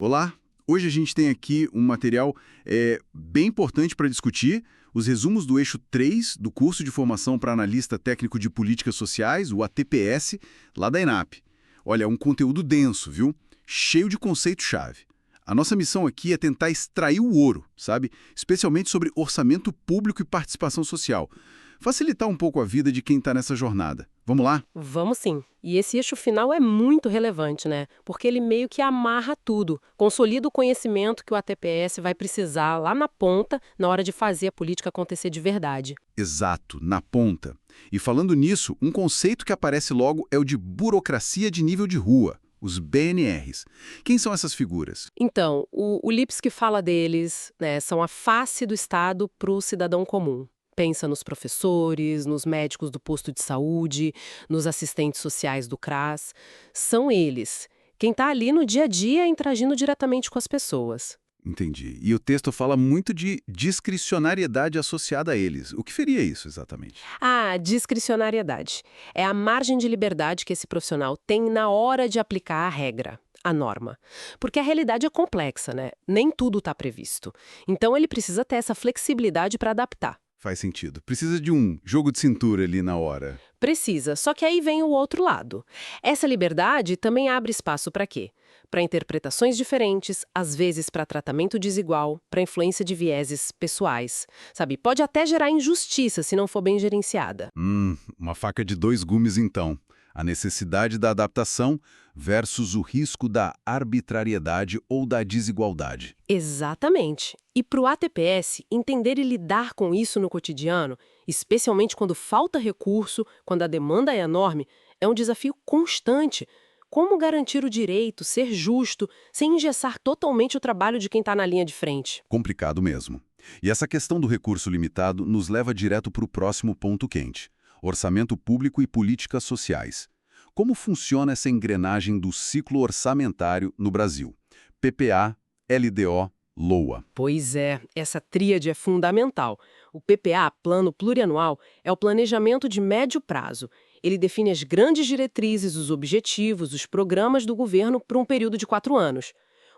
Olá, hoje a gente tem aqui um material bem importante para discutir, os resumos do eixo 3 do curso de formação para analista técnico de políticas sociais, o ATPS, lá da ENAP. Olha, é um conteúdo denso, viu? Cheio de conceito-chave. A nossa missão aqui é tentar extrair o ouro, sabe? Especialmente sobre orçamento público e participação social. Facilitar um pouco a vida de quem está nessa jornada. Vamos lá? Vamos sim. E esse eixo final é muito relevante, né? Porque ele meio que amarra tudo, consolida o conhecimento que o ATPS vai precisar lá na ponta, na hora de fazer a política acontecer de verdade. Exato, na ponta. E falando nisso, um conceito que aparece logo é o de burocracia de nível de rua, os BNRs. Quem são essas figuras? Então, o Lipski fala deles, né? São a face do Estado para o cidadão comum. Pensa nos professores, nos médicos do posto de saúde, nos assistentes sociais do CRAS. São eles. Quem está ali no dia a dia interagindo diretamente com as pessoas. Entendi. E o texto fala muito de discricionariedade associada a eles. O que seria isso exatamente? A discricionariedade é a margem de liberdade que esse profissional tem na hora de aplicar a regra, a norma. Porque a realidade é complexa, né? Nem tudo está previsto. Então ele precisa ter essa flexibilidade para adaptar. Faz sentido. Precisa de um jogo de cintura ali na hora. Precisa, só que aí vem o outro lado. Essa liberdade também abre espaço para quê? Para interpretações diferentes, às vezes para tratamento desigual, para influência de vieses pessoais. Sabe, pode até gerar injustiça se não for bem gerenciada. Uma faca de dois gumes então. A necessidade da adaptação versus o risco da arbitrariedade ou da desigualdade. Exatamente. E para o ATPS, entender e lidar com isso no cotidiano, especialmente quando falta recurso, quando a demanda é enorme, é um desafio constante. Como garantir o direito, ser justo, sem engessar totalmente o trabalho de quem está na linha de frente? Complicado mesmo. E essa questão do recurso limitado nos leva direto para o próximo ponto quente: orçamento público e políticas sociais. Como funciona essa engrenagem do ciclo orçamentário no Brasil? PPA, LDO, LOA. Pois é, essa tríade é fundamental. O PPA, Plano Plurianual, é o planejamento de médio prazo. Ele define as grandes diretrizes, os objetivos, os programas do governo por um período de 4 anos.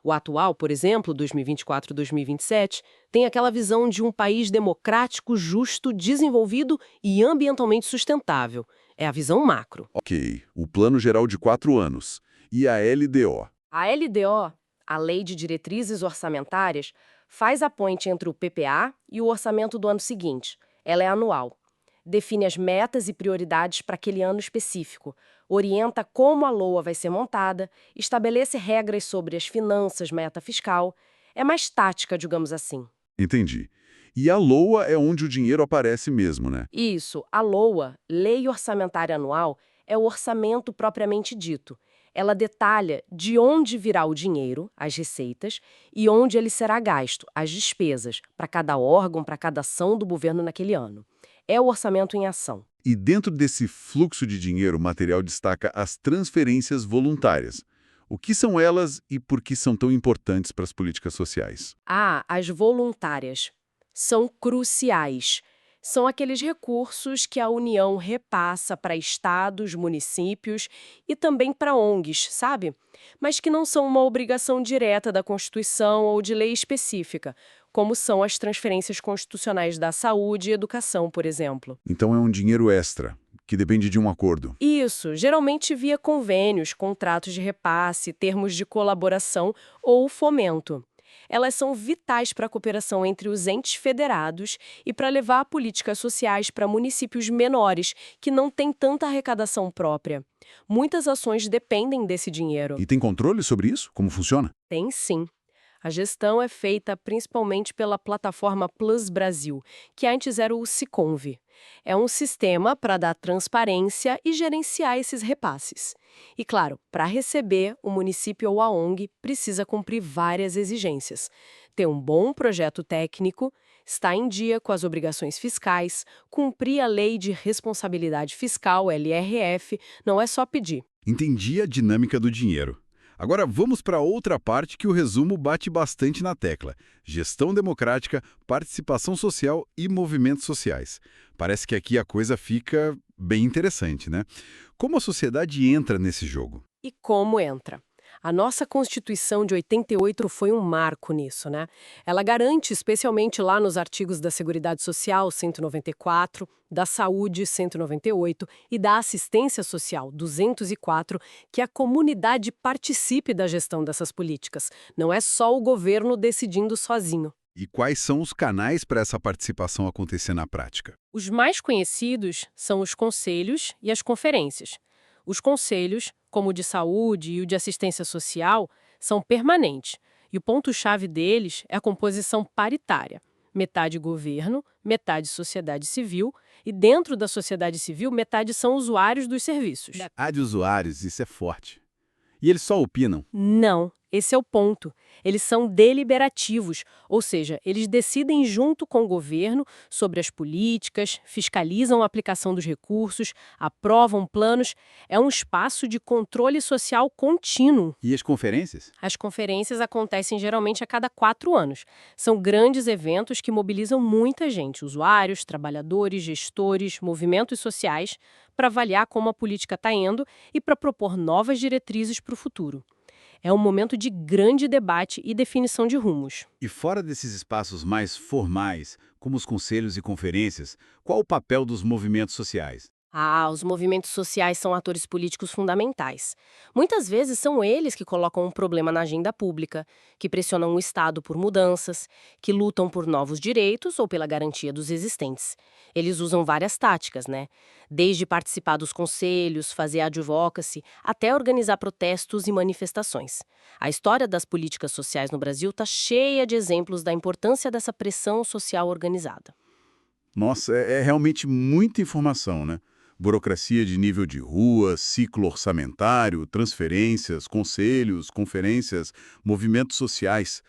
O atual, por exemplo, 2024-2027, tem aquela visão de um país democrático, justo, desenvolvido e ambientalmente sustentável. É a visão macro. Ok, o Plano Geral de 4 anos. E a LDO? A LDO, a Lei de Diretrizes Orçamentárias, faz a ponte entre o PPA e o orçamento do ano seguinte. Ela é anual. Define as metas e prioridades para aquele ano específico, orienta como a LOA vai ser montada, estabelece regras sobre as finanças, meta fiscal. É mais tática, digamos assim. Entendi. E a LOA é onde o dinheiro aparece mesmo, né? Isso, a LOA, Lei Orçamentária Anual, é o orçamento propriamente dito. Ela detalha de onde virá o dinheiro, as receitas, e onde ele será gasto, as despesas, para cada órgão, para cada ação do governo naquele ano. É o orçamento em ação. E dentro desse fluxo de dinheiro, o material destaca as transferências voluntárias. O que são elas e por que são tão importantes para as políticas sociais? As voluntárias são cruciais. São aqueles recursos que a União repassa para estados, municípios e também para ONGs, sabe? Mas que não são uma obrigação direta da Constituição ou de lei específica, como são as transferências constitucionais da saúde e educação, por exemplo. Então é um dinheiro extra, que depende de um acordo. Isso, geralmente via convênios, contratos de repasse, termos de colaboração ou fomento. Elas são vitais para a cooperação entre os entes federados e para levar políticas sociais para municípios menores, que não têm tanta arrecadação própria. Muitas ações dependem desse dinheiro. E tem controle sobre isso? Como funciona? Tem sim. A gestão é feita principalmente pela plataforma Plus Brasil, que antes era o Siconv. É um sistema para dar transparência e gerenciar esses repasses. E claro, para receber, o município ou a ONG precisa cumprir várias exigências. Ter um bom projeto técnico, estar em dia com as obrigações fiscais, cumprir a Lei de Responsabilidade Fiscal, LRF, não é só pedir. Entendi a dinâmica do dinheiro. Agora vamos para outra parte que o resumo bate bastante na tecla: gestão democrática, participação social e movimentos sociais. Parece que aqui a coisa fica bem interessante, né? Como a sociedade entra nesse jogo? E como entra? A nossa Constituição de 88 foi um marco nisso, né? Ela garante, especialmente lá nos artigos da Seguridade Social, 194, da Saúde, 198, e da Assistência Social, 204, que a comunidade participe da gestão dessas políticas. Não é só o governo decidindo sozinho. E quais são os canais para essa participação acontecer na prática? Os mais conhecidos são os conselhos e as conferências. Os conselhos, como o de saúde e o de assistência social, são permanentes, e o ponto-chave deles é a composição paritária. Metade governo, metade sociedade civil, e dentro da sociedade civil, metade são usuários dos serviços. De usuários, isso é forte. E eles só opinam? Não, esse é o ponto. Eles são deliberativos, ou seja, eles decidem junto com o governo sobre as políticas, fiscalizam a aplicação dos recursos, aprovam planos. É um espaço de controle social contínuo. E as conferências? As conferências acontecem geralmente a cada 4 anos. São grandes eventos que mobilizam muita gente, usuários, trabalhadores, gestores, movimentos sociais, para avaliar como a política está indo e para propor novas diretrizes para o futuro. É um momento de grande debate e definição de rumos. E fora desses espaços mais formais, como os conselhos e conferências, qual o papel dos movimentos sociais? Os movimentos sociais são atores políticos fundamentais. Muitas vezes são eles que colocam um problema na agenda pública, que pressionam o Estado por mudanças, que lutam por novos direitos ou pela garantia dos existentes. Eles usam várias táticas, né? Desde participar dos conselhos, fazer advocacy, até organizar protestos e manifestações. A história das políticas sociais no Brasil está cheia de exemplos da importância dessa pressão social organizada. Nossa, é realmente muita informação, né? Burocracia de nível de rua, ciclo orçamentário, transferências, conselhos, conferências, movimentos sociais.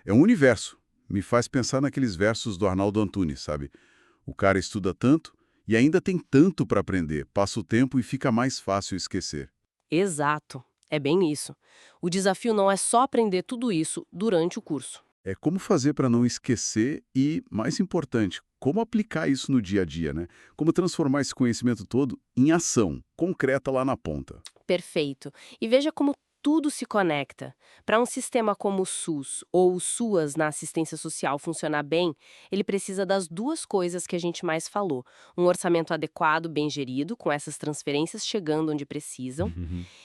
É um universo. Me faz pensar naqueles versos do Arnaldo Antunes, sabe? O cara estuda tanto e ainda tem tanto para aprender. Passa o tempo e fica mais fácil esquecer. Exato, é bem isso. O desafio não é só aprender tudo isso durante o curso. É como fazer para não esquecer e, mais importante, como aplicar isso no dia a dia, né? Como transformar esse conhecimento todo em ação concreta lá na ponta. Perfeito. E veja como tudo se conecta. Para um sistema como o SUS ou o SUAS na assistência social funcionar bem, ele precisa das duas coisas que a gente mais falou. Um orçamento adequado, bem gerido, com essas transferências chegando onde precisam,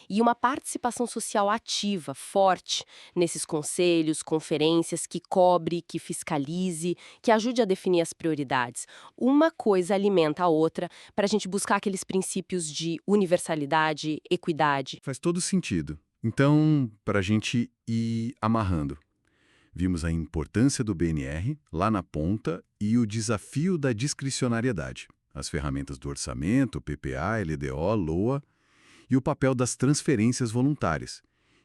e uma participação social ativa, forte, nesses conselhos, conferências, que cobre, que fiscalize, que ajude a definir as prioridades. Uma coisa alimenta a outra para a gente buscar aqueles princípios de universalidade, equidade. Faz todo sentido. Então, para a gente ir amarrando, vimos a importância do BNR lá na ponta e o desafio da discricionariedade, as ferramentas do orçamento, PPA, LDO, LOA, e o papel das transferências voluntárias,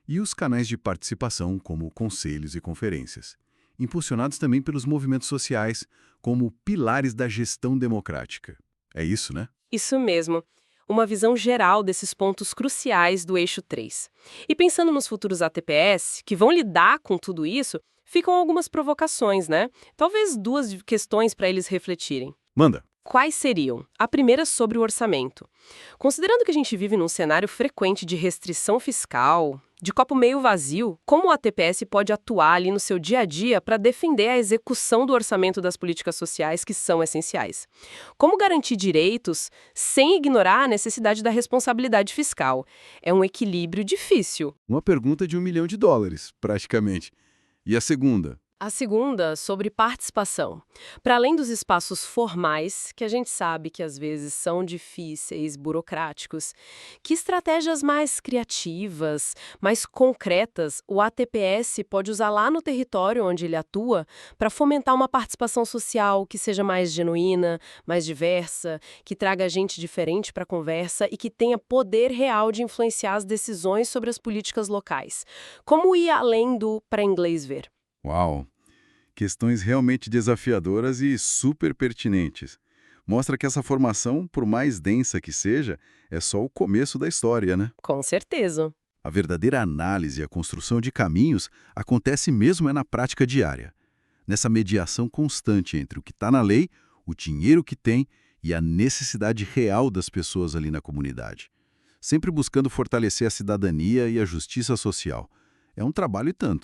e os canais de participação como conselhos e conferências, impulsionados também pelos movimentos sociais como pilares da gestão democrática. É isso, né? Isso mesmo. Uma visão geral desses pontos cruciais do eixo 3. E pensando nos futuros ATPS, que vão lidar com tudo isso, ficam algumas provocações, né? Talvez 2 questões para eles refletirem. Manda! Quais seriam? A primeira sobre o orçamento. Considerando que a gente vive num cenário frequente de restrição fiscal, de copo meio vazio, como o ATPS pode atuar ali no seu dia a dia para defender a execução do orçamento das políticas sociais que são essenciais? Como garantir direitos sem ignorar a necessidade da responsabilidade fiscal? É um equilíbrio difícil. Uma pergunta de $1 milhão, praticamente. E a segunda? A segunda, sobre participação. Para além dos espaços formais, que a gente sabe que às vezes são difíceis, burocráticos, que estratégias mais criativas, mais concretas, o ATPS pode usar lá no território onde ele atua para fomentar uma participação social que seja mais genuína, mais diversa, que traga gente diferente para a conversa e que tenha poder real de influenciar as decisões sobre as políticas locais. Como ir além do para inglês ver? Uau! Questões realmente desafiadoras e super pertinentes. Mostra que essa formação, por mais densa que seja, é só o começo da história, né? Com certeza. A verdadeira análise e a construção de caminhos acontece mesmo na prática diária, nessa mediação constante entre o que está na lei, o dinheiro que tem e a necessidade real das pessoas ali na comunidade. sempre buscando fortalecer a cidadania e a justiça social. É um trabalho e tanto.